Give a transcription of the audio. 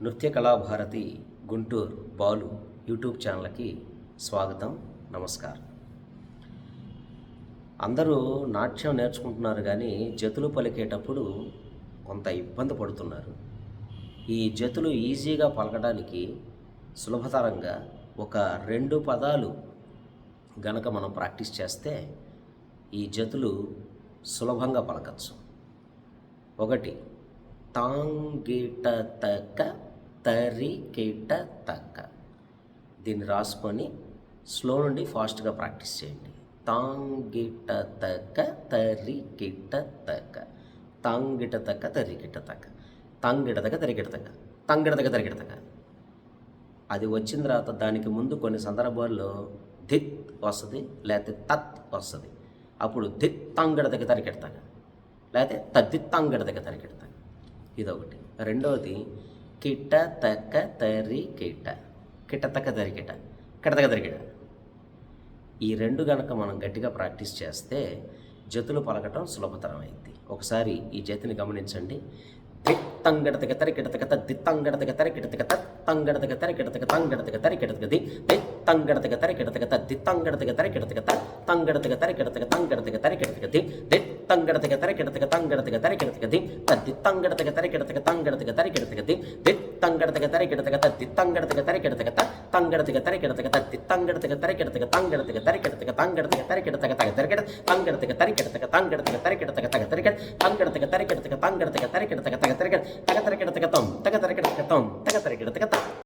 నృత్య కళాభారతి గుంటూరు బాలు యూట్యూబ్ ఛానల్కి స్వాగతం, నమస్కారం. అందరూ నాట్యం నేర్చుకుంటున్నారు కానీ జతులు పలికేటప్పుడు కొంత ఇబ్బంది పడుతున్నారు. ఈ జతులు ఈజీగా పలకడానికి సులభతరంగా ఒక 2 పదాలు గనక మనం ప్రాక్టీస్ చేస్తే ఈ జతులు సులభంగా పలకచ్చు. ఒకటి తాంగిట తక్క తరికిట తక్క. దీన్ని రాసుకొని స్లో నుండి ఫాస్ట్గా ప్రాక్టీస్ చేయండి. తాంగిట తక్క తరికిట తక్క, తాంగిట తక్క తరికిట తక్క, తాంగిట తక్క తరికిట తక్క, తాంగిట తక్క తరికిట తక్క. అది వచ్చిన తర్వాత దానికి ముందు కొన్ని సందర్భాల్లో ధిత్ వస్తుంది, లేకపోతే తత్ వస్తుంది. అప్పుడు ధిత్ తాంగిట తక్క తరికిట తక్క, లేకపోతే తద్దిత్ తాంగిట తక్క తరికిట తక్క. ఇదొకటి. రెండవది కిట తక్క తరి కిట, కిట తక్క తరికిట, కిటతక్క తరికిట. ఈ 2 గనక మనం గట్టిగా ప్రాక్టీస్ చేస్తే జతులు పలకటం సులభతరమైంది. ఒకసారి ఈ జతిని గమనించండి. దిత్తంగడతక తరికిటతక దిత్తంగడతక తరికిటతక తంగడతక తరికిటతక తంగడతక తరికిటతక ది దిత్తంగడతక తరికిటతక దిత్తంగడతక తరికిటతక తంగడతక తరికిటతక తంగడతక తరికిటతక ది దిత్తంగడతక తరికిటతక తంగడతక తరికిటతక ది దిత్తంగడతక తరికిటతక తంగడతక తరికిటతక ది దిత్తంగడతక తరికిటతక దిత్తంగడతక తరికిటతక తంగడతక తరికిటతక దిత్తంగడతక తరికిటతక తంగడతక తరికిటతక తంగడతక తరికిటతక తగ తరికిట తంగడతక తరికిటతక తంగడతక తరికిటతక తగ తరికిట తంగడతక తరికిటతక తంగడతక తరికిటతక తగ తరికిట తగ తరికిటతక తం తగ తరికిటతక తం తగ తరికిటతక త